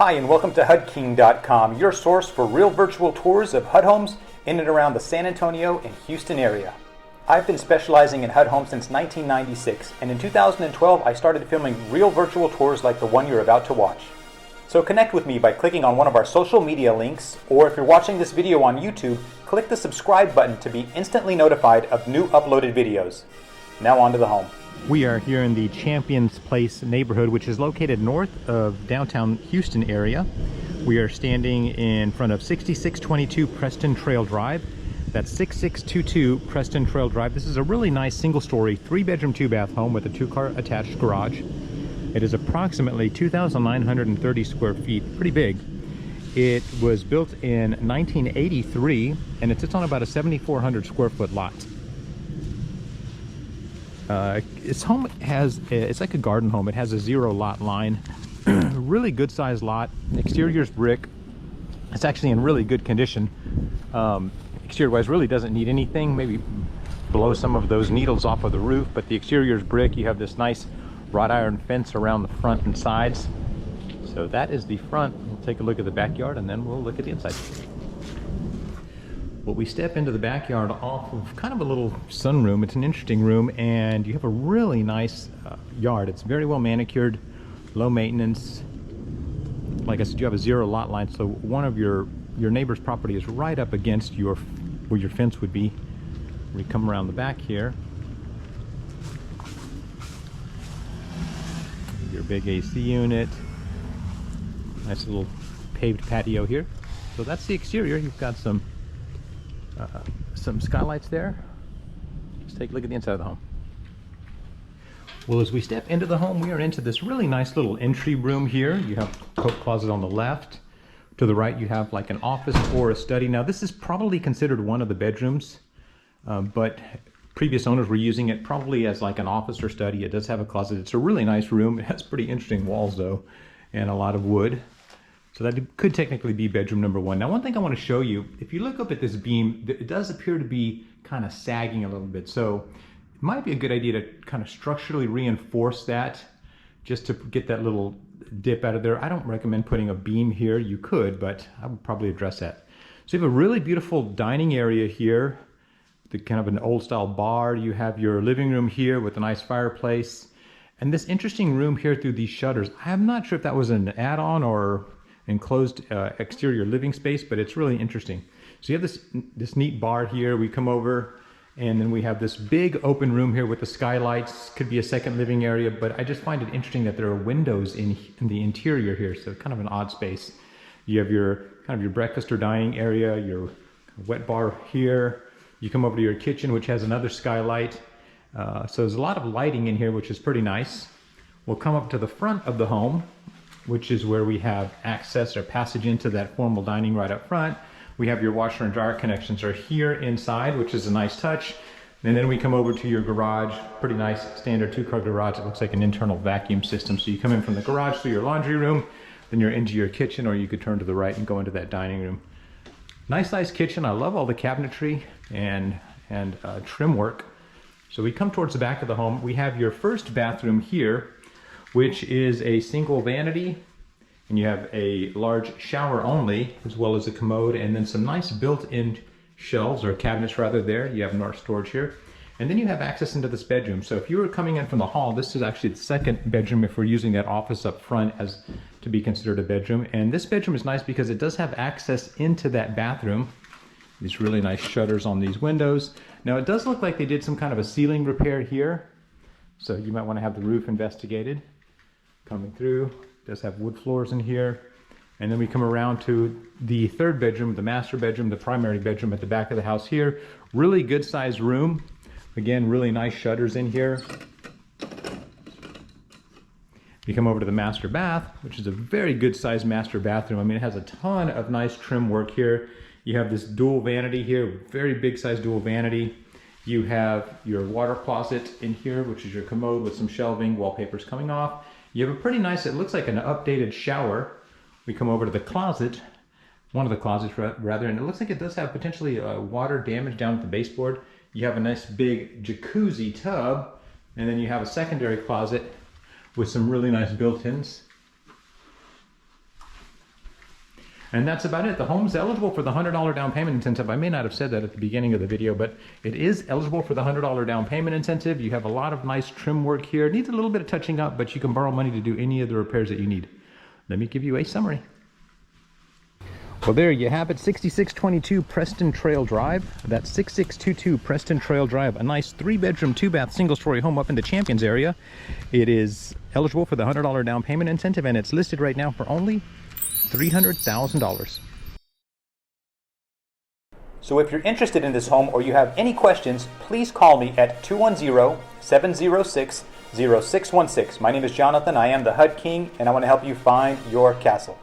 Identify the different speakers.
Speaker 1: Hi, and welcome to HUDking.com, your source for real virtual tours of HUD homes in and around the San Antonio and Houston area. I've been specializing in HUD homes since 1996, and in 2012 I started filming real virtual tours like the one you're about to watch. So connect with me by clicking on one of our social media links, or if you're watching this video on YouTube, click the subscribe button to be instantly notified of new uploaded videos. Now on to the home. We are here in the Champions Place neighborhood, which is located north of downtown Houston area. We are standing in front of 6622 Preston Trail Drive. That's 6622 Preston Trail Drive. This is a really nice single-story, 3-bedroom, 2-bath home with a 2-car attached garage. It is approximately 2,930 square feet, pretty big. It was built in 1983, and it sits on about a 7,400 square foot lot. This home has, it's like a garden home. It has a 0 lot line. Really good sized lot. Exterior's brick. It's actually in really good condition. Exterior wise really doesn't need anything. Maybe blow some of those needles off of the roof, but the exterior's brick. You have this nice wrought iron fence around the front and sides. So that is the front. We'll take a look at the backyard and then we'll look at the inside. Well, we step into the backyard off of kind of a little sunroom. It's an interesting room, and you have a really nice yard. It's very well manicured, low maintenance. Like I said, you have a 0 lot line, so one of your neighbor's property is right up against where your fence would be. We come around the back here. Your big AC unit. Nice little paved patio here. So that's the exterior. You've got some skylights there. Let's take a look at the inside of the home. Well, as we step into the home, we are into this really nice little entry room here. You have a coat closet on the left. To the right, you have like an office or a study. Now, this is probably considered one of the bedrooms, but previous owners were using it probably as like an office or study. It does have a closet. It's a really nice room. It has pretty interesting walls, though, and a lot of wood. So that could technically be bedroom number 1. Now, one thing I want to show you, if you look up at this beam, it does appear to be kind of sagging a little bit. So it might be a good idea to kind of structurally reinforce that just to get that little dip out of there. I don't recommend putting a beam here. You could, but I would probably address that. So you have a really beautiful dining area here, the kind of an old style bar. You have your living room here with a nice fireplace. And this interesting room here through these shutters. I'm not sure if that was an add-on or enclosed exterior living space, but it's really interesting. So you have this neat bar here. We come over, and then we have this big open room here with the skylights. Could be a second living area, but I just find it interesting that there are windows in the interior here, so kind of an odd space. You have your kind of your breakfast or dining area, your wet bar here. You come over to your kitchen, which has another skylight. So there's a lot of lighting in here, which is pretty nice. We'll come up to the front of the home, which is where we have access or passage into that formal dining right up front. We have your washer and dryer connections are here inside, which is a nice touch. And then we come over to your garage, pretty nice standard 2-car garage. It looks like an internal vacuum system. So you come in from the garage through your laundry room, then you're into your kitchen, or you could turn to the right and go into that dining room. Nice size kitchen. I love all the cabinetry and trim work. So we come towards the back of the home. We have your first bathroom here, which is a single vanity, and you have a large shower only, as well as a commode, and then some nice built-in shelves, or cabinets rather, there. You have more storage here. And then you have access into this bedroom. So if you were coming in from the hall, this is actually the second bedroom if we're using that office up front as to be considered a bedroom. And this bedroom is nice because it does have access into that bathroom. These really nice shutters on these windows. Now, it does look like they did some kind of a ceiling repair here, so you might want to have the roof investigated. Coming through, it does have wood floors in here. And then we come around to the third bedroom, the master bedroom, the primary bedroom at the back of the house here. Really good sized room. Again, really nice shutters in here. You come over to the master bath, which is a very good sized master bathroom. I mean, it has a ton of nice trim work here. You have this dual vanity here, very big sized dual vanity. You have your water closet in here, which is your commode with some shelving, wallpapers coming off. You have a pretty nice, it looks like an updated shower. We come over to the closet, one of the closets rather, and it looks like it does have potentially water damage down at the baseboard. You have a nice big jacuzzi tub, and then you have a secondary closet with some really nice built-ins. And that's about it. The home's eligible for the $100 down payment incentive. I may not have said that at the beginning of the video, but it is eligible for the $100 down payment incentive. You have a lot of nice trim work here. It needs a little bit of touching up, but you can borrow money to do any of the repairs that you need. Let me give you a summary. Well, there you have it, 6622 Preston Trail Drive. That's 6622 Preston Trail Drive, a nice 3-bedroom, 2-bath, single-story home up in the Champions area. It is eligible for the $100 down payment incentive, and it's listed right now for only $300,000. So if you're interested in this home or you have any questions, please call me at 210-706-0616. My name is Jonathan. I am the HUD King, and I want to help you find your castle.